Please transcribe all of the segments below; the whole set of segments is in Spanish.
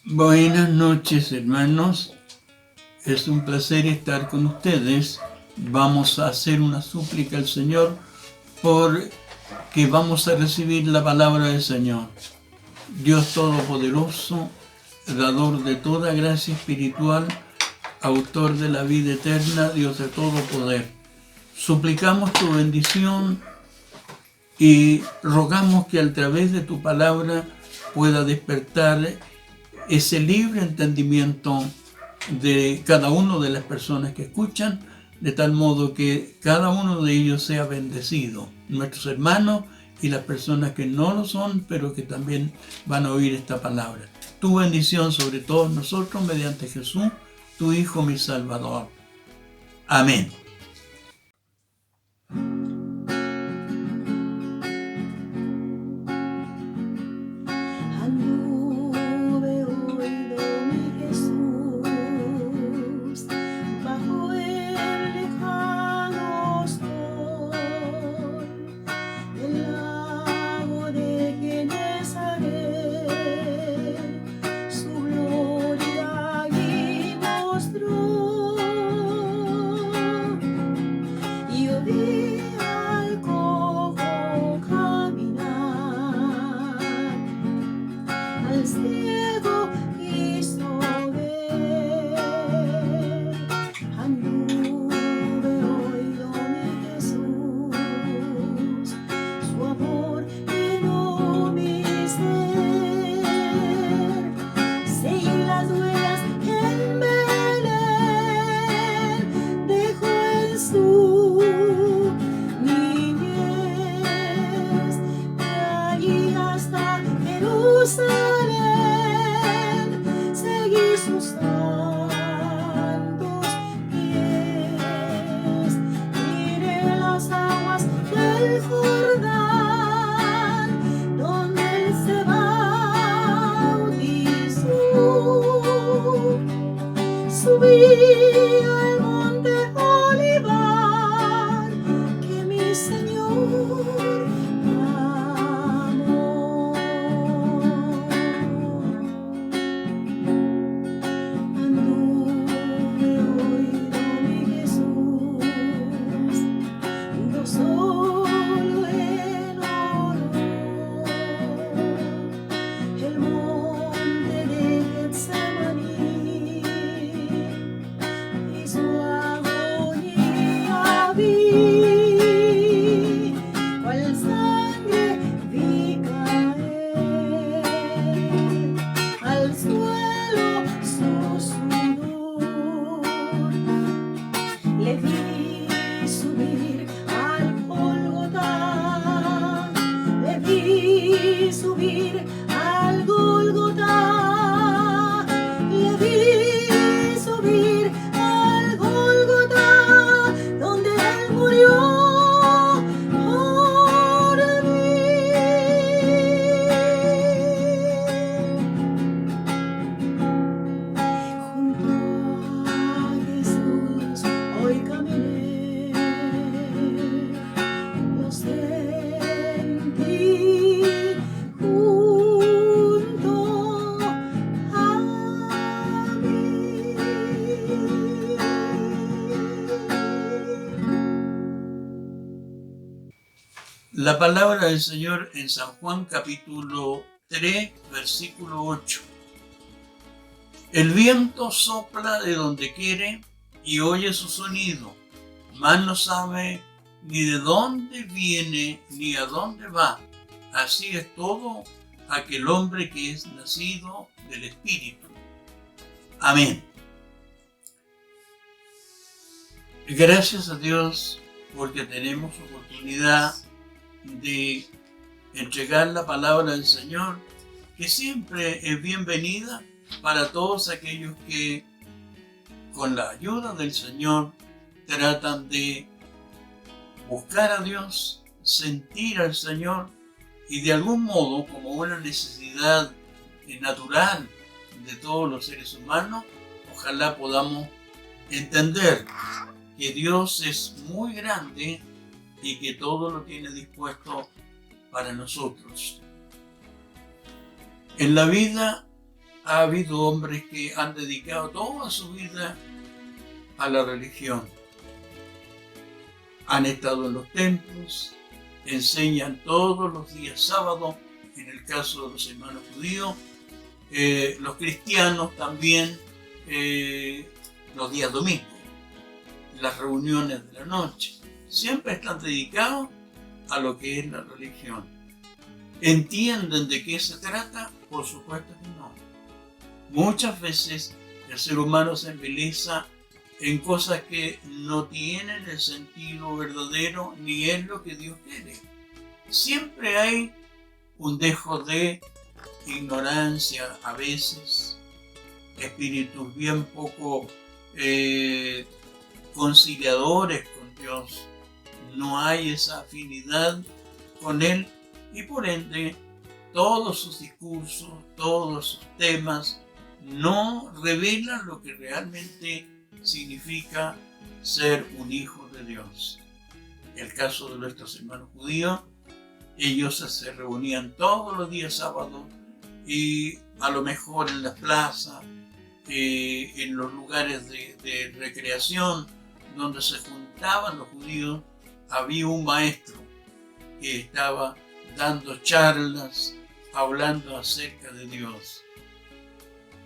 Buenas noches, hermanos. Es un placer estar con ustedes. Vamos a hacer una súplica al Señor porque vamos a recibir la palabra del Señor. Dios Todopoderoso, dador de toda gracia espiritual, autor de la vida eterna, Dios de todo poder. Suplicamos tu bendición y rogamos que a través de tu palabra pueda despertar ese libre entendimiento de cada una de las personas que escuchan, de tal modo que cada uno de ellos sea bendecido, nuestros hermanos y las personas que no lo son, pero que también van a oír esta palabra. Tu bendición sobre todos nosotros mediante Jesús, tu Hijo, mi Salvador. Amén. La palabra del Señor en San Juan capítulo 3, versículo 8. El viento sopla de donde quiere y oye su sonido, mas no sabe ni de dónde viene ni a dónde va. Así es todo aquel hombre que es nacido del Espíritu. Amén. Gracias a Dios porque tenemos oportunidad de entregar la palabra del Señor, que siempre es bienvenida para todos aquellos que con la ayuda del Señor tratan de buscar a Dios, sentir al Señor y de algún modo, como una necesidad natural de todos los seres humanos, ojalá podamos entender que Dios es muy grande y que todo lo tiene dispuesto para nosotros. En la vida ha habido hombres que han dedicado toda su vida a la religión. Han estado en los templos, enseñan todos los días sábado, en el caso de los hermanos judíos, los cristianos también los días domingos, las reuniones de la noche. Siempre están dedicados a lo que es la religión. ¿Entienden de qué se trata? Por supuesto que no. Muchas veces el ser humano se embeleza en cosas que no tienen el sentido verdadero ni es lo que Dios quiere. Siempre hay un dejo de ignorancia a veces, espíritus bien poco conciliadores con Dios. No hay esa afinidad con Él y por ende todos sus discursos, todos sus temas no revelan lo que realmente significa ser un hijo de Dios. El caso de nuestros hermanos judíos, ellos se reunían todos los días sábados y a lo mejor en la plaza, en los lugares de recreación donde se juntaban los judíos, había un maestro que estaba dando charlas, hablando acerca de Dios.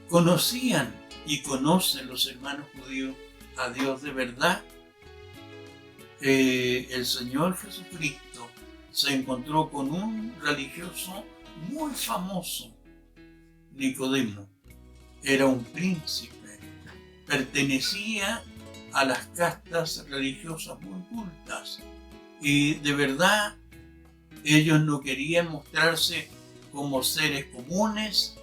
¿Conocían y conocen los hermanos judíos a Dios de verdad? El Señor Jesucristo se encontró con un religioso muy famoso, Nicodemo. Era un príncipe, pertenecía a las castas religiosas muy cultas y de verdad ellos no querían mostrarse como seres comunes.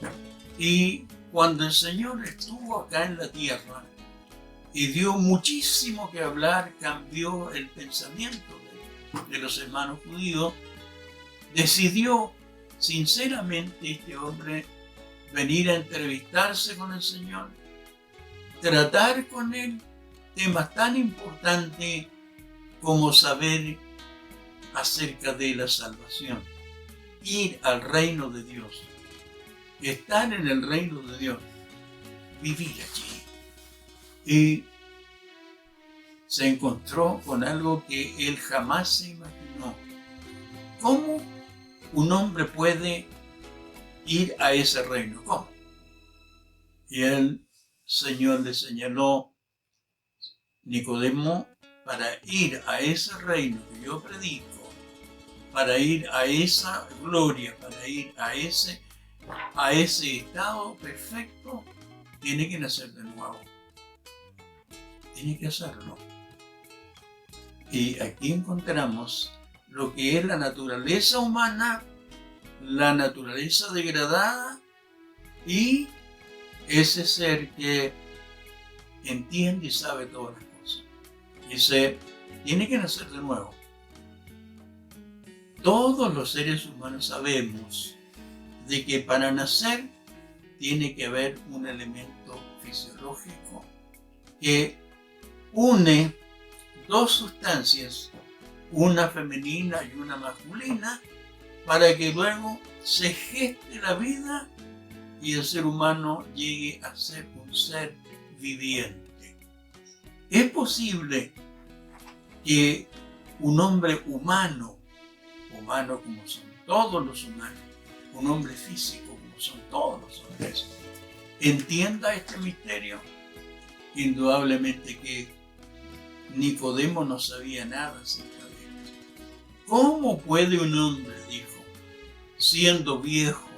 Y cuando el Señor estuvo acá en la tierra y dio muchísimo que hablar, cambió el pensamiento de los hermanos judíos, decidió sinceramente este hombre venir a entrevistarse con el Señor, tratar con Él temas tan importantes como saber acerca de la salvación, ir al reino de Dios, estar en el reino de Dios, vivir allí. Y se encontró con algo que él jamás se imaginó. ¿Cómo un hombre puede ir a ese reino? ¿Cómo? Y el Señor le señaló: Nicodemo, para ir a ese reino que yo predico, para ir a esa gloria, para ir a ese estado perfecto, tiene que nacer de nuevo. Tiene que hacerlo. Y aquí encontramos lo que es la naturaleza humana, la naturaleza degradada y ese ser que entiende y sabe todas las cosas. Dice, tiene que nacer de nuevo. Todos los seres humanos sabemos de que para nacer tiene que haber un elemento fisiológico que une dos sustancias, una femenina y una masculina, para que luego se geste la vida y el ser humano llegue a ser un ser viviente. Es posible que un hombre humano como son todos los humanos, un hombre físico como son todos los hombres, entienda este misterio. Indudablemente que Nicodemo no sabía nada acerca de esto. ¿Cómo puede un hombre, dijo, siendo viejo,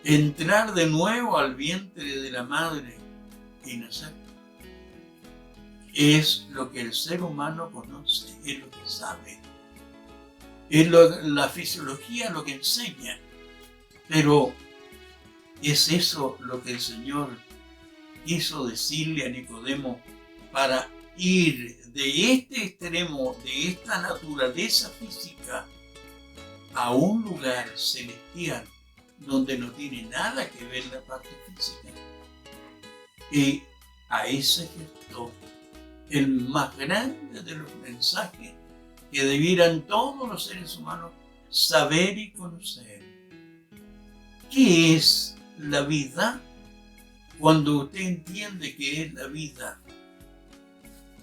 entrar de nuevo al vientre de la madre y nacer? Es lo que el ser humano conoce, es lo que sabe. Es la fisiología lo que enseña. Pero ¿es eso lo que el Señor quiso decirle a Nicodemo para ir de este extremo, de esta naturaleza física, a un lugar celestial donde no tiene nada que ver la parte física? Y ahí se gestó el más grande de los mensajes que debieran todos los seres humanos saber y conocer. ¿Qué es la vida, cuando usted entiende qué es la vida,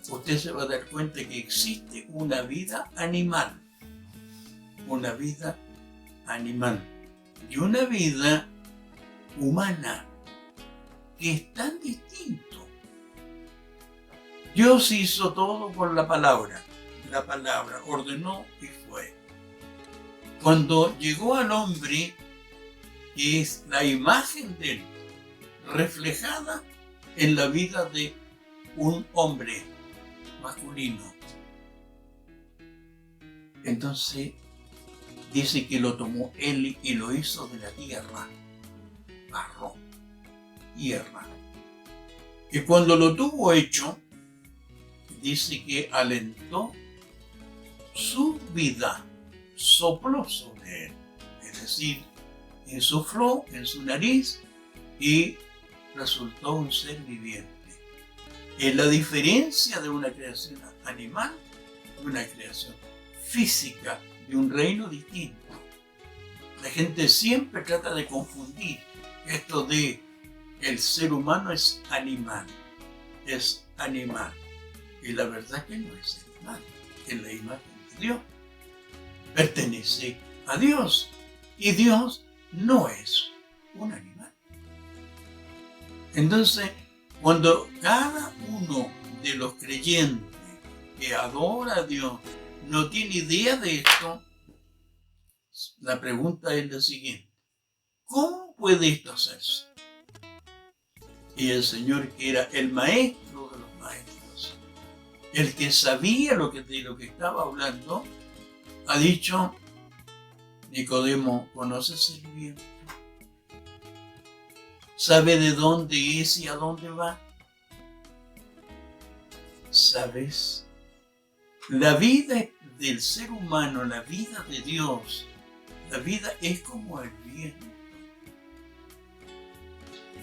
usted se va a dar cuenta que existe una vida animal. Una vida animal. Y una vida humana, que es tan distinto. Dios hizo todo por la palabra. La palabra ordenó y fue. Cuando llegó al hombre, que es la imagen de él, reflejada en la vida de un hombre masculino. Entonces dice que lo tomó él y lo hizo de la tierra, barro, tierra. Y cuando lo tuvo hecho, dice que alentó su vida, sopló sobre él, es decir, insufló en su nariz y resultó un ser viviente. Es la diferencia de una creación animal y una creación física de un reino distinto. La gente siempre trata de confundir esto de el ser humano es animal, y la verdad es que no es animal, es la imagen de Dios, pertenece a Dios y Dios no es un animal. Entonces, cuando cada uno de los creyentes que adora a Dios no tiene idea de esto, la pregunta es la siguiente: ¿cómo puede esto hacerse? Y el Señor, que era el maestro de los maestros, el que sabía de lo que estaba hablando, ha dicho: Nicodemo, ¿conoces el viento? ¿Sabe de dónde es y a dónde va? ¿Sabes? La vida del ser humano, la vida de Dios, la vida es como el viento.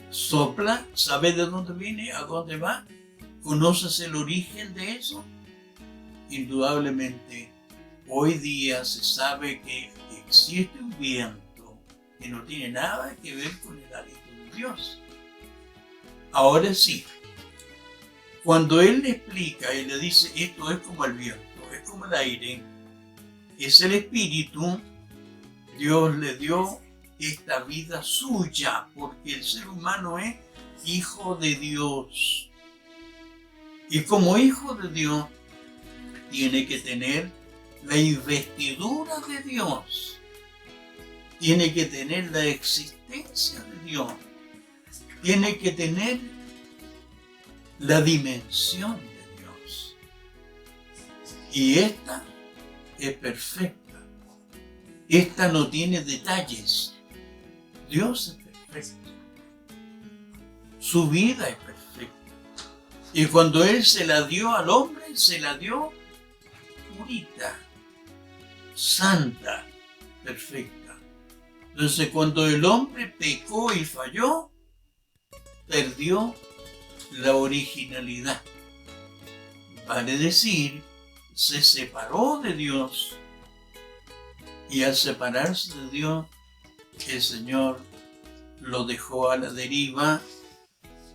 Sopla, ¿sabe de dónde viene, a dónde va? ¿Conoces el origen de eso? Indudablemente, hoy día se sabe que existe un viento que no tiene nada que ver con el aliento de Dios. Ahora sí, cuando Él le explica y le dice esto es como el viento, es como el aire, es el espíritu, Dios le dio esta vida suya, porque el ser humano es hijo de Dios. Y como hijo de Dios, tiene que tener la investidura de Dios. Tiene que tener la existencia de Dios. Tiene que tener la dimensión de Dios. Y esta es perfecta. Esta no tiene detalles. Dios es perfecto. Su vida es perfecta. Y cuando Él se la dio al hombre, se la dio purita, santa, perfecta. Entonces, cuando el hombre pecó y falló, perdió la originalidad. Vale decir, se separó de Dios. Y al separarse de Dios, el Señor lo dejó a la deriva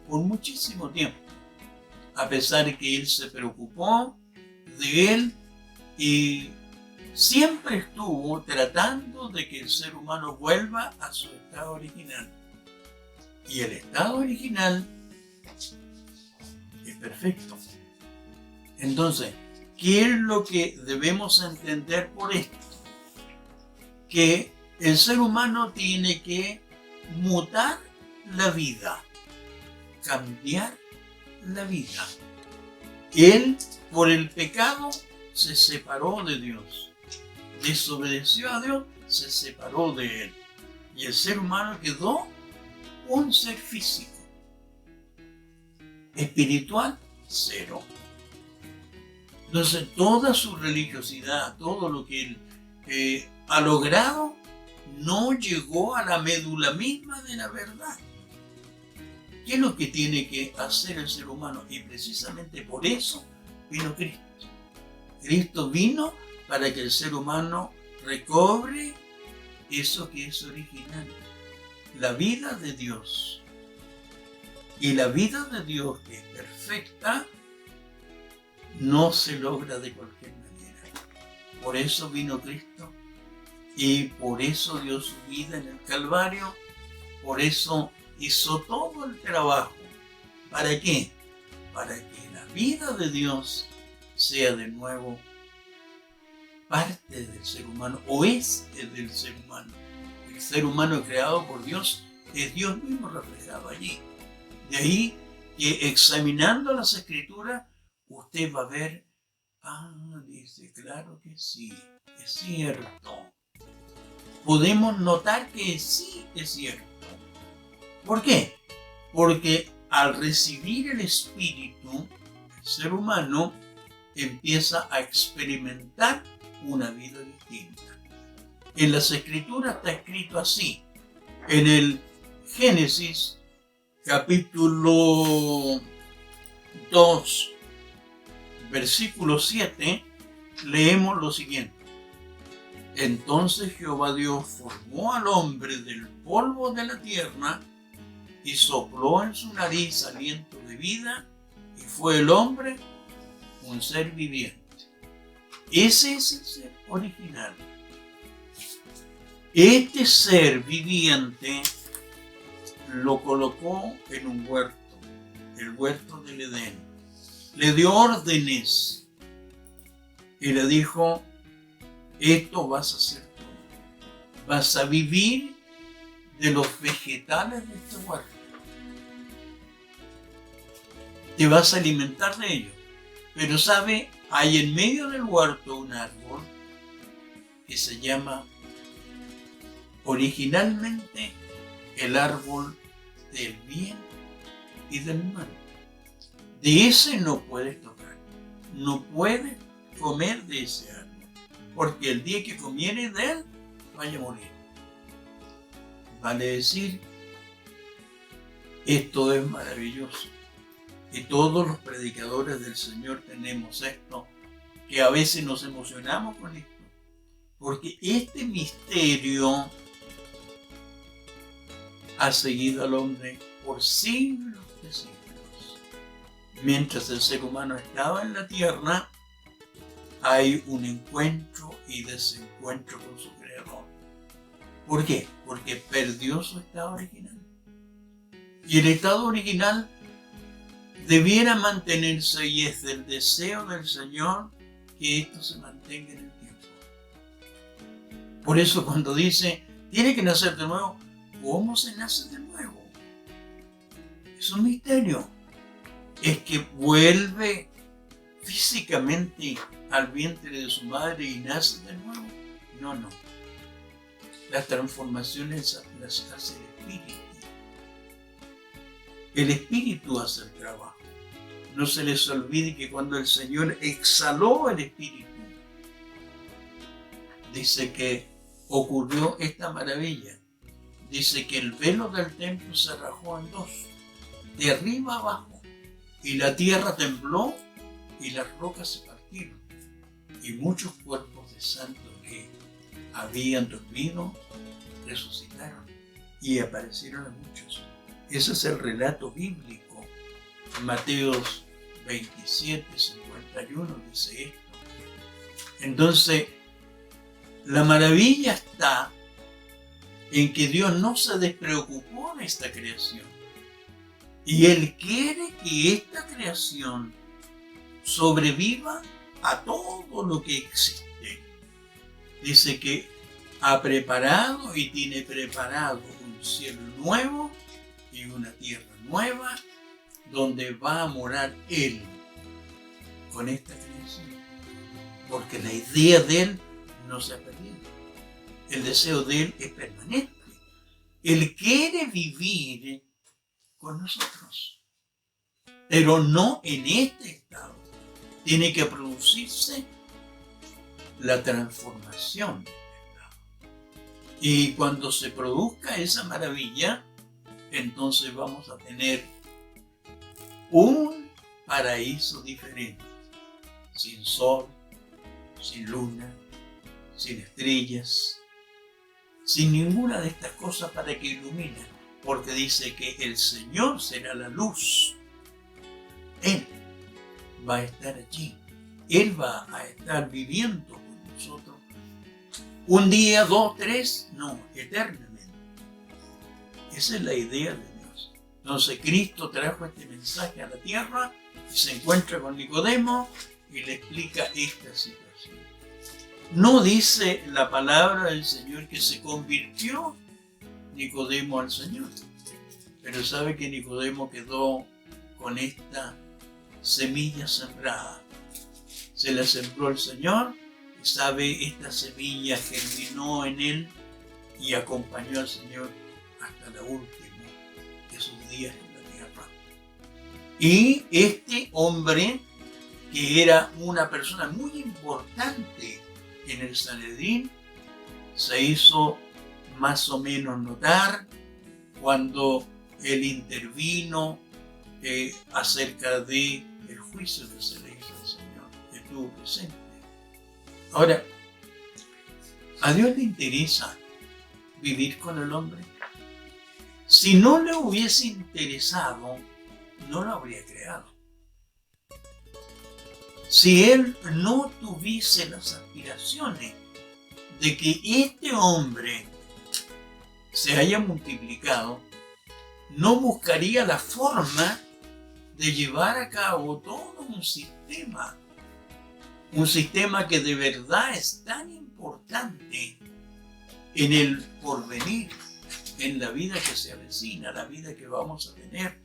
por muchísimo tiempo. A pesar de que Él se preocupó de él y siempre estuvo tratando de que el ser humano vuelva a su estado original. Y el estado original es perfecto. Entonces, ¿qué es lo que debemos entender por esto? Que el ser humano tiene que mutar la vida, cambiar la vida. Él, por el pecado, se separó de Dios. Desobedeció a Dios, se separó de Él. Y el ser humano quedó un ser físico. Espiritual, cero. Entonces, toda su religiosidad, todo lo que Él ha logrado, no llegó a la médula misma de la verdad. ¿Qué es lo que tiene que hacer el ser humano? Y precisamente por eso vino Cristo. Cristo vino para que el ser humano recobre eso que es original. la vida de Dios. Y la vida de Dios, que es perfecta, no se logra de cualquier manera. Por eso vino Cristo y por eso dio su vida en el Calvario, por eso hizo todo el trabajo. ¿Para qué? Para que la vida de Dios sea de nuevo parte del ser humano, o es del ser humano. El ser humano creado por Dios es Dios mismo reflejado allí. De ahí que examinando las Escrituras, usted va a ver, dice, claro que sí, es cierto. Podemos notar que sí es cierto. ¿Por qué? Porque al recibir el Espíritu, el ser humano empieza a experimentar una vida distinta. En las Escrituras está escrito así. En el Génesis, capítulo 2, versículo 7, leemos lo siguiente. Entonces Jehová Dios formó al hombre del polvo de la tierra y sopló en su nariz aliento de vida, y fue el hombre un ser viviente. Ese es el ser original. Este ser viviente lo colocó en un huerto, el huerto del Edén. Le dio órdenes y le dijo, esto vas a hacer tú. Vas a vivir de los vegetales de este huerto. Te vas a alimentar de ellos. Pero sabe, hay en medio del huerto un árbol que se llama originalmente el árbol del bien y del mal. De ese no puedes tocar. No puedes comer de ese árbol. Porque el día que comieres de él, vaya a morir. Vale decir, esto es maravilloso. Y todos los predicadores del Señor tenemos esto, que a veces nos emocionamos con esto. Porque este misterio ha seguido al hombre por siglos de siglos. Mientras el ser humano estaba en la tierra, hay un encuentro y desencuentro con su Creador. ¿Por qué? Porque perdió su estado original. Y el estado original debiera mantenerse, y es del deseo del Señor que esto se mantenga en el tiempo. Por eso cuando dice, tiene que nacer de nuevo, ¿cómo se nace de nuevo? Es un misterio. Es que vuelve físicamente al vientre de su madre y nace de nuevo. No. Las transformaciones las hace el Espíritu. El Espíritu hace el trabajo. No se les olvide que cuando el Señor exhaló el Espíritu, dice que ocurrió esta maravilla. Dice que el velo del templo se rajó en dos, de arriba a abajo, y la tierra tembló y las rocas se partieron. Y muchos cuerpos de santos que habían dormido resucitaron y aparecieron a muchos. Ese es el relato bíblico. Mateo 27, 51 dice esto. Entonces, la maravilla está en que Dios no se despreocupó de esta creación. Y Él quiere que esta creación sobreviva a todo lo que existe. Dice que ha preparado y tiene preparado un cielo nuevo y una tierra nueva donde va a morar Él con esta creación. Porque la idea de Él no se ha perdido. El deseo de Él es permanente. Él quiere vivir con nosotros, pero no en este estado. Tiene que producirse la transformación de este estado. Y cuando se produzca esa maravilla, entonces vamos a tener un paraíso diferente, sin sol, sin luna, sin estrellas, sin ninguna de estas cosas para que iluminen, porque dice que el Señor será la luz. Él va a estar allí. Él va a estar viviendo con nosotros. Un día, 2, 3, no, eternamente. Esa es la idea de Dios. Entonces Cristo trajo este mensaje a la tierra y se encuentra con Nicodemo y le explica esta situación. No dice la palabra del Señor que se convirtió Nicodemo al Señor, pero sabe que Nicodemo quedó con esta semilla sembrada. Se la sembró el Señor y sabe, esta semilla germinó en él y acompañó al Señor hasta la última de sus días en la tierra. Y este hombre, que era una persona muy importante en el Sanedrín, se hizo más o menos notar cuando él intervino acerca del juicio que se le hizo al Señor. Estuvo presente. Ahora, ¿a Dios le interesa vivir con el hombre? Si no le hubiese interesado, no lo habría creado. Si Él no tuviese las aspiraciones de que este hombre se haya multiplicado, no buscaría la forma de llevar a cabo todo un sistema que de verdad es tan importante en el porvenir, en la vida que se avecina, la vida que vamos a tener.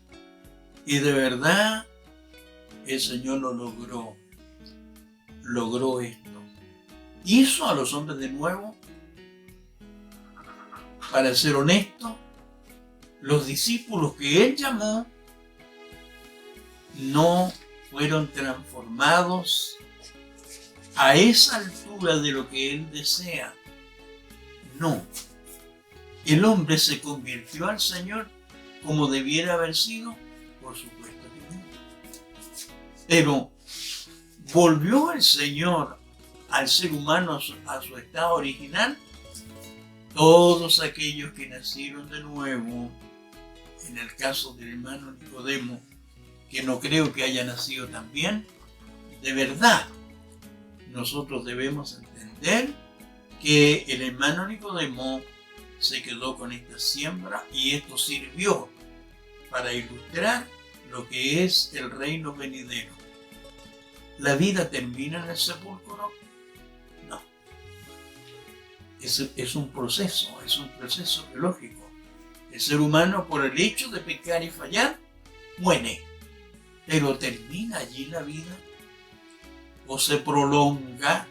Y de verdad el Señor lo logró esto. Hizo a los hombres de nuevo. Para ser honesto, los discípulos que Él llamó no fueron transformados a esa altura de lo que Él desea. No. El hombre se convirtió al Señor como debiera haber sido, por supuesto que no. Pero ¿volvió el Señor al ser humano a su estado original? Todos aquellos que nacieron de nuevo, en el caso del hermano Nicodemo, que no creo que haya nacido también, de verdad, nosotros debemos entender que el hermano Nicodemo se quedó con esta siembra y esto sirvió para ilustrar lo que es el reino venidero. ¿La vida termina en el sepulcro? No. Es un proceso biológico. El ser humano, por el hecho de pecar y fallar, muere. Pero ¿termina allí la vida? ¿O se prolonga?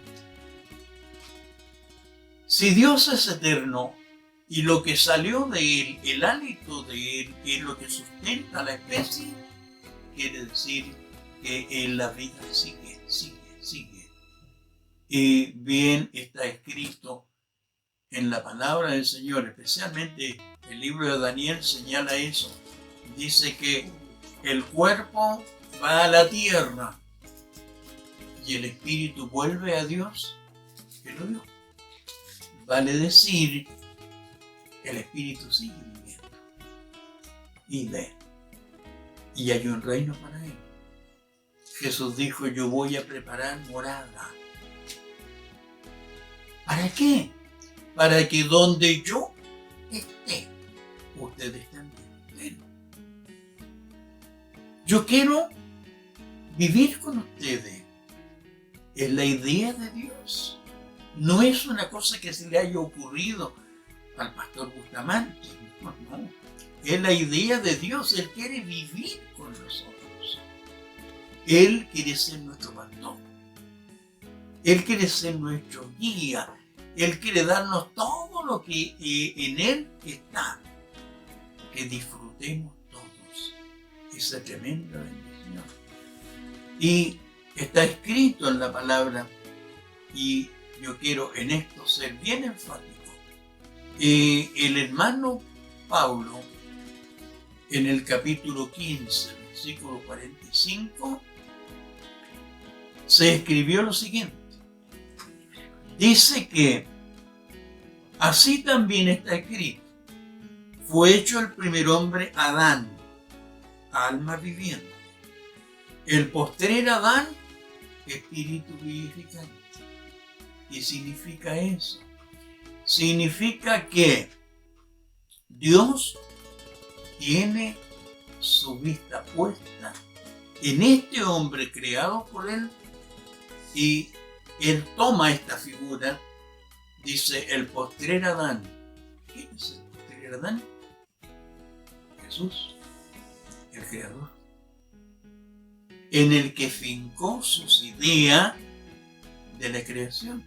Si Dios es eterno y lo que salió de Él, el hálito de Él, es lo que sustenta la especie, quiere decir que en la vida sigue. Y bien está escrito en la palabra del Señor, especialmente el libro de Daniel señala eso. Dice que el cuerpo va a la tierra y el espíritu vuelve a Dios que lo dio. Vale decir, el espíritu sigue viviendo y ve, y hay un reino para él. Jesús dijo, yo voy a preparar morada. ¿Para qué? Para que donde yo esté, ustedes también. Yo quiero vivir con ustedes. Es la idea de Dios. No es una cosa que se le haya ocurrido al pastor Bustamante. No. Es la idea de Dios. Él quiere vivir con nosotros. Él quiere ser nuestro pastor. Él quiere ser nuestro guía. Él quiere darnos todo lo que en Él está. Que disfrutemos todos esa tremenda bendición. Y está escrito en la palabra, y yo quiero en esto ser bien enfático. El hermano Pablo, en el capítulo 15, versículo 45, se escribió lo siguiente. Dice que Así también está escrito. Fue hecho el primer hombre Adán, alma viviente. El postrer Adán, espíritu vivificante. ¿Qué significa eso? Significa que Dios tiene su vista puesta en este hombre creado por él y él toma esta figura, dice el postrer Adán. ¿Quién es el postrer Adán? Jesús, el creador, en el que fincó sus ideas de la creación.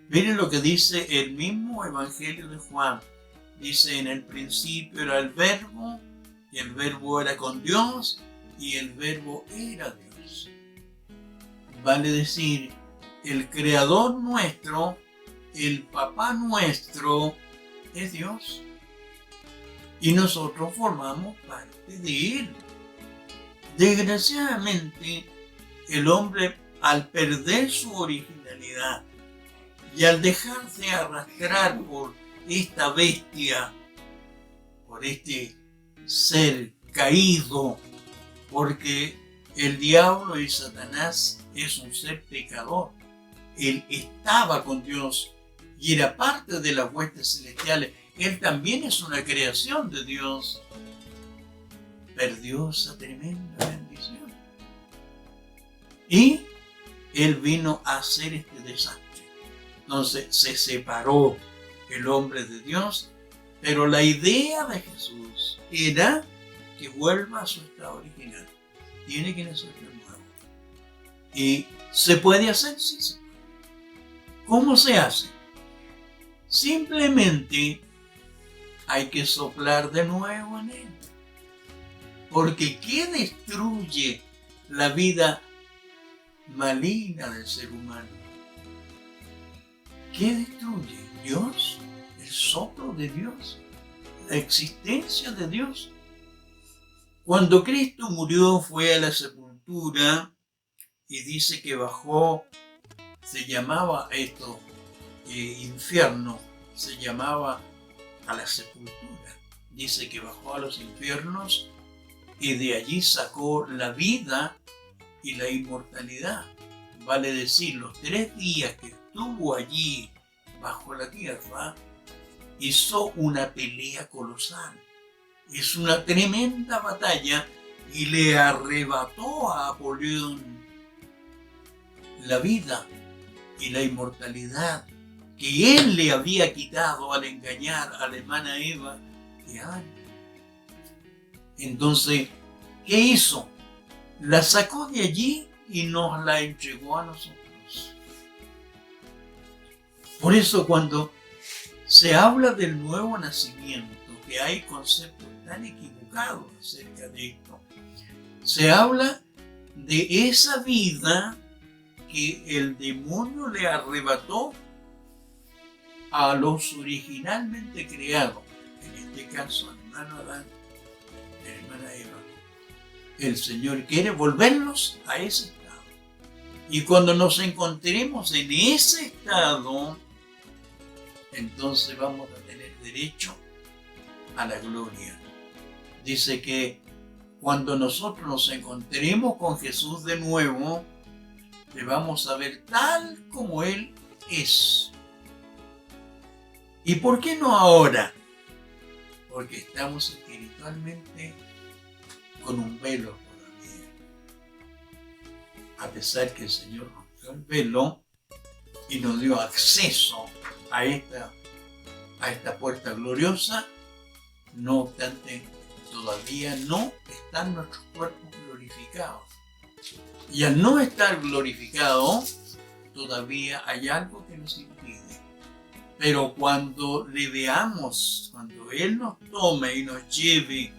Miren lo que dice el mismo Evangelio de Juan. Dice, en el principio era el Verbo, y el Verbo era con Dios, y el Verbo era Dios. Vale decir, el Creador nuestro, el Papá nuestro, es Dios. Y nosotros formamos parte de Él. Desgraciadamente, el hombre, al perder su originalidad y al dejarse arrastrar por esta bestia, por este ser caído, porque el diablo y Satanás es un ser pecador. Él estaba con Dios y era parte de las huestes celestiales. Él también es una creación de Dios. Perdió esa tremenda bendición. Y él vino a hacer este desastre. Entonces se separó el hombre de Dios, pero la idea de Jesús era que vuelva a su estado original. Tiene que nacer de nuevo. ¿Y se puede hacer? Sí, sí. ¿Cómo se hace? Simplemente hay que soplar de nuevo en él. Porque ¿qué destruye la vida maligna del ser humano? ¿Qué destruye? Dios, el soplo de Dios, la existencia de Dios. Cuando Cristo murió, fue a la sepultura y dice que bajó, se llamaba esto infierno, se llamaba a la sepultura. Dice que bajó a los infiernos y de allí sacó la vida y la inmortalidad. Vale decir, los 3 días que estuvo allí bajo la tierra, hizo una pelea colosal. Es una tremenda batalla y le arrebató a Apolión la vida y la inmortalidad que él le había quitado al engañar a la hermana Eva y a Adán. Entonces, ¿qué hizo? La sacó de allí y nos la entregó a nosotros. Por eso cuando se habla del nuevo nacimiento, que hay conceptos tan equivocados acerca de esto, se habla de esa vida que el demonio le arrebató a los originalmente creados, en este caso al hermano Adán, a la hermana Eva. El Señor quiere volvernos a ese estado. Y cuando nos encontremos en ese estado, entonces vamos a tener derecho a la gloria. Dice que cuando nosotros nos encontremos con Jesús de nuevo, le vamos a ver tal como Él es. ¿Y por qué no ahora? Porque estamos espiritualmente con un velo todavía. A pesar que el Señor rompió el velo y nos dio acceso a esta puerta gloriosa, no obstante, todavía no están nuestros cuerpos glorificados. Y al no estar glorificados, todavía hay algo que nos impide. Pero cuando le veamos, cuando Él nos tome y nos lleve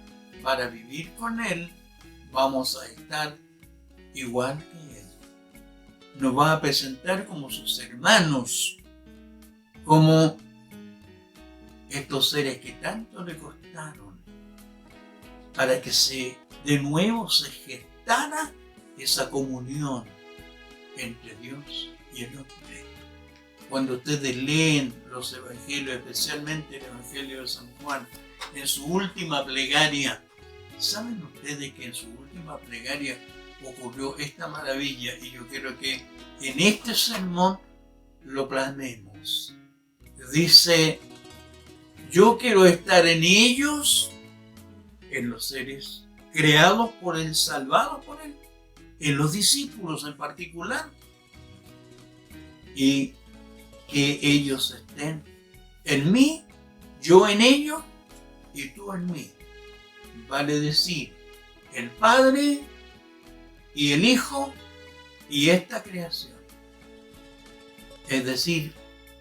para vivir con Él, vamos a estar igual que Él. Nos va a presentar como sus hermanos, como estos seres que tanto le costaron, para que de nuevo se gestara esa comunión entre Dios y el hombre. Cuando ustedes leen los evangelios, especialmente el Evangelio de San Juan, en su última plegaria, ¿saben ustedes que en su última plegaria ocurrió esta maravilla? Y yo quiero que en este sermón lo plasmemos. Dice: yo quiero estar en ellos, en los seres creados por Él, salvados por Él, en los discípulos en particular, y que ellos estén en mí, yo en ellos y tú en mí. Vale decir, el Padre y el Hijo y esta creación. Es decir,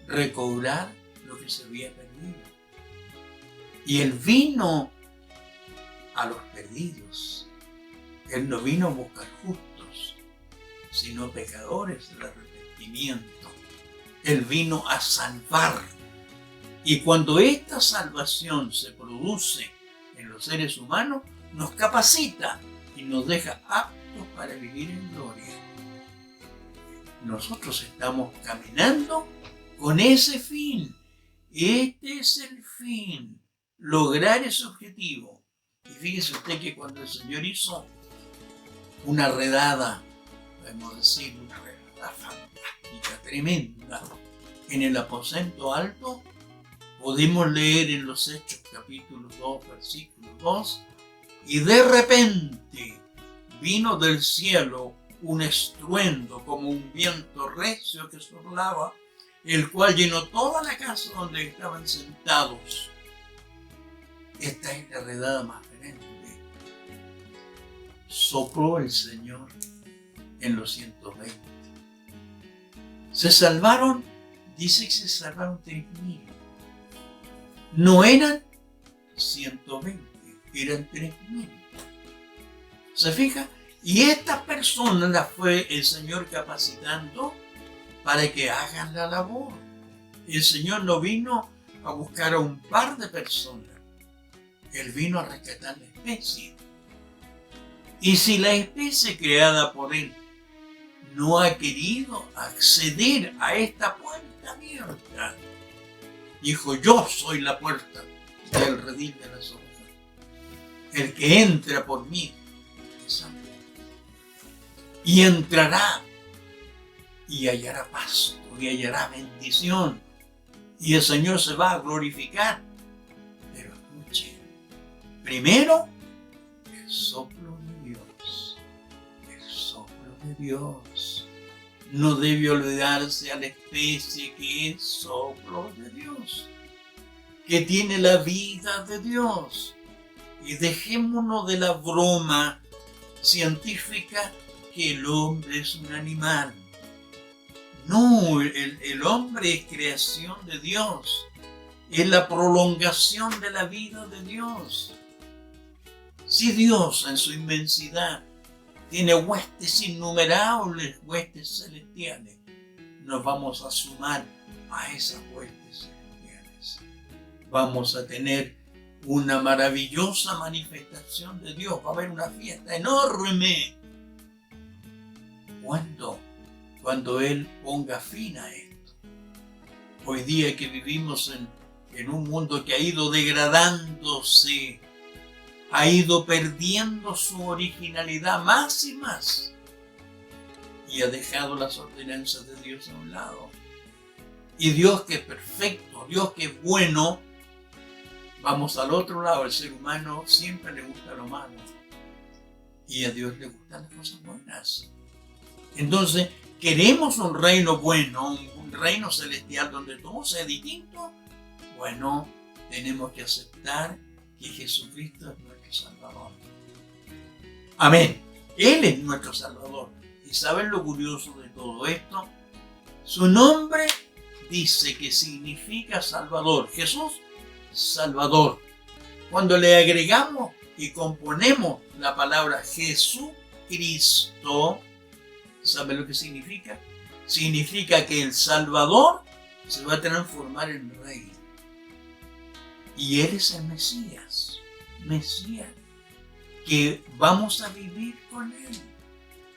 recobrar lo que se había perdido. Y Él vino a los perdidos. Él no vino a buscar justos, sino pecadores del arrepentimiento. Él vino a salvar. Y cuando esta salvación se produce en los seres humanos, nos capacita y nos deja aptos para vivir en gloria. Nosotros estamos caminando con ese fin. Este es el fin, lograr ese objetivo. Y fíjese usted que cuando el Señor hizo una redada, podemos decir, una redada fantástica, tremenda, en el aposento alto, podemos leer en los Hechos capítulo 2, versículo 2, y de repente vino del cielo un estruendo como un viento recio que soplaba, el cual llenó toda la casa donde estaban sentados. Esta es la redada más grande. Sopló el Señor en los 120. Se salvaron, dice que se salvaron 3.000. No eran 120, eran 3.000. ¿Se fija? Y estas personas las fue el Señor capacitando para que hagan la labor. El Señor no vino a buscar a un par de personas. Él vino a rescatar la especie. Y si la especie creada por Él no ha querido acceder a esta puerta abierta, dijo: yo soy la puerta del redil de las ovejas. El que entra por mí es salvo. Y entrará y hallará pasto y hallará bendición. Y el Señor se va a glorificar. Pero escuche, primero el soplo de Dios. El soplo de Dios. No debe olvidarse a la especie que es soplo de Dios, que tiene la vida de Dios. Y dejémonos de la broma científica que el hombre es un animal. No, el hombre es creación de Dios, es la prolongación de la vida de Dios. Si Dios en su inmensidad tiene huestes innumerables, huestes celestiales, nos vamos a sumar a esas huestes celestiales. Vamos a tener una maravillosa manifestación de Dios. Va a haber una fiesta enorme. ¿Cuándo? Cuando Él ponga fin a esto. Hoy día que vivimos en un mundo que ha ido degradándose, ha ido perdiendo su originalidad más y más, y ha dejado las ordenanzas de Dios a un lado. Y Dios, que es perfecto, Dios que es bueno, vamos al otro lado. El ser humano siempre le gusta lo malo, y a Dios le gustan las cosas buenas. Entonces, ¿queremos un reino bueno, un reino celestial donde todo sea distinto? Bueno, tenemos que aceptar que Jesucristo es nuestro Salvador. Amén. Él es nuestro Salvador. ¿Y saben lo curioso de todo esto? Su nombre dice que significa Salvador. Jesús, Salvador. Cuando le agregamos y componemos la palabra Jesucristo, ¿sabe lo que significa? Significa que el Salvador se va a transformar en Rey. Y Él es el Mesías. Mesías. Que vamos a vivir con Él.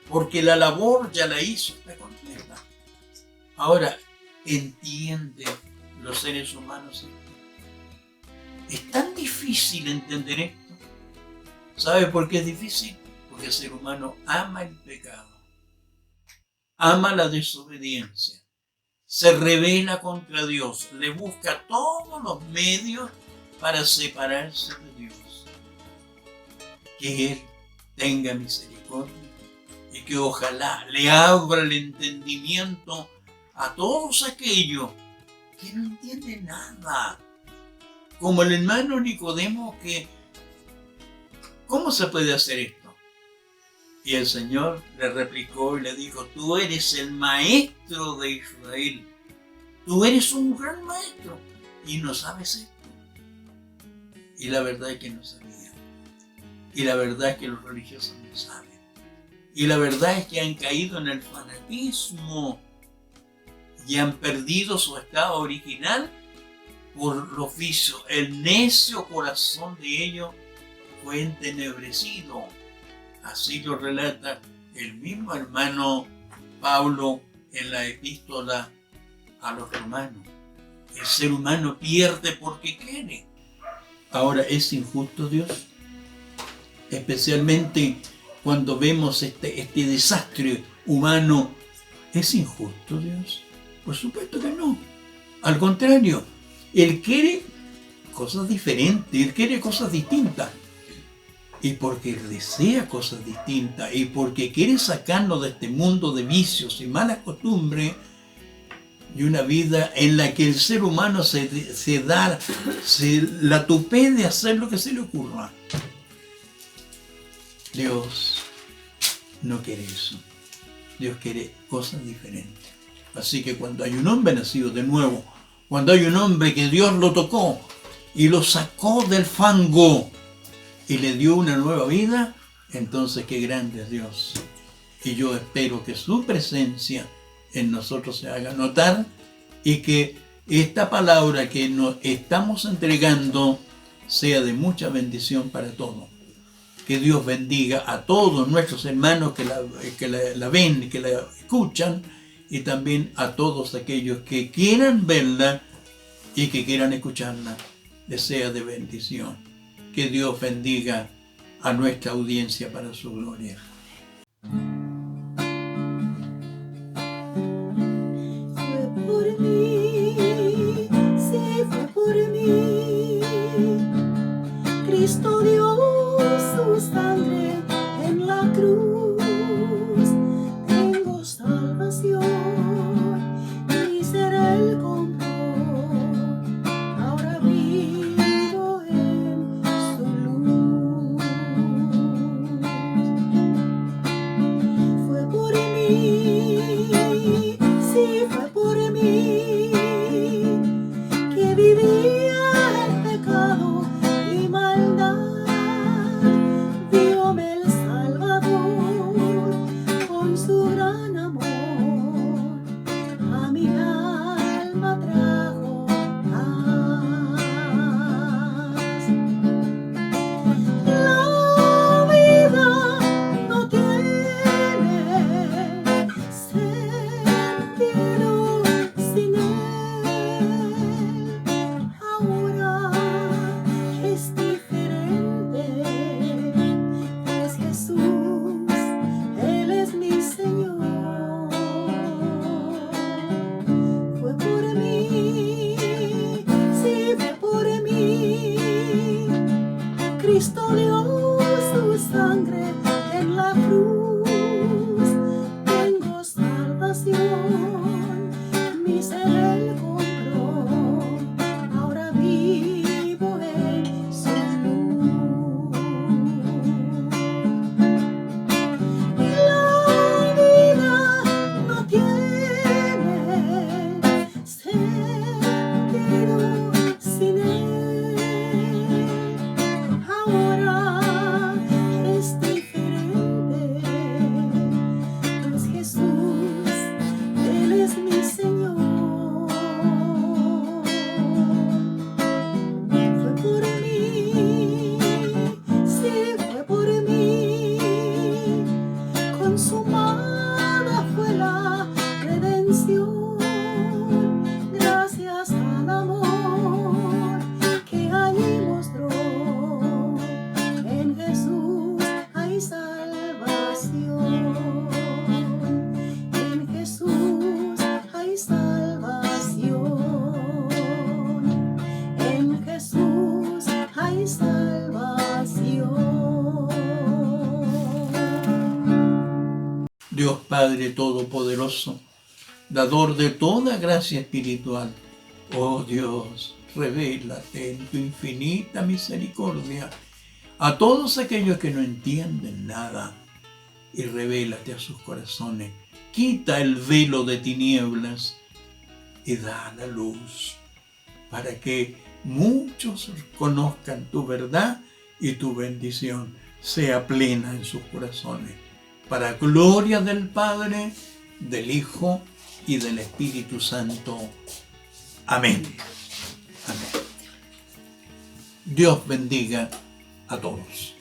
Porque la labor ya la hizo, está completa. Ahora, entienden los seres humanos esto? Es tan difícil entender esto. ¿Sabe por qué es difícil? Porque el ser humano ama el pecado, ama la desobediencia, se rebela contra Dios, le busca todos los medios para separarse de Dios. Que Él tenga misericordia y que ojalá le abra el entendimiento a todos aquellos que no entienden nada. Como el hermano Nicodemo, que ¿cómo se puede hacer esto? Y el Señor le replicó y le dijo: tú eres el maestro de Israel, tú eres un gran maestro y no sabes esto. Y la verdad es que no sabía. Y la verdad es que los religiosos no saben. Y la verdad es que han caído en el fanatismo y han perdido su estado original por los vicios. El necio corazón de ellos fue entenebrecido. Así lo relata el mismo hermano Pablo en la epístola a los romanos. El ser humano pierde porque quiere. Ahora, ¿es injusto Dios? Especialmente cuando vemos este desastre humano. ¿Es injusto Dios? Por supuesto que no. Al contrario, Él quiere cosas diferentes, Él quiere cosas distintas. Y porque Él desea cosas distintas y porque quiere sacarnos de este mundo de vicios y malas costumbres y una vida en la que el ser humano se la tupé de hacer lo que se le ocurra. Dios no quiere eso. Dios quiere cosas diferentes. Así que cuando hay un hombre nacido de nuevo, cuando hay un hombre que Dios lo tocó y lo sacó del fango y le dio una nueva vida, entonces qué grande es Dios. Y yo espero que su presencia en nosotros se haga notar y que esta palabra que nos estamos entregando sea de mucha bendición para todos. Que Dios bendiga a todos nuestros hermanos que la ven y que la escuchan, y también a todos aquellos que quieran verla y que quieran escucharla. Les sea de bendición. Que Dios bendiga a nuestra audiencia para su gloria. Fue por mí, sí fue por mí. Cristo dio su sangre en la cruz. Tengo salvación y será el confort. Ahora vivo en su luz. Fue por mí, sí fue por mí, que vivía el pecado y maldad. Dióme el Salvador con su gran amor, a mi alma trajo paz. La vida no tiene sentido Dios Padre Todopoderoso, dador de toda gracia espiritual, oh Dios, revélate en tu infinita misericordia a todos aquellos que no entienden nada, y revélate a sus corazones. Quita el velo de tinieblas y da la luz, para que muchos conozcan tu verdad y tu bendición sea plena en sus corazones, para gloria del Padre, del Hijo y del Espíritu Santo. Amén. Amén. Dios bendiga a todos.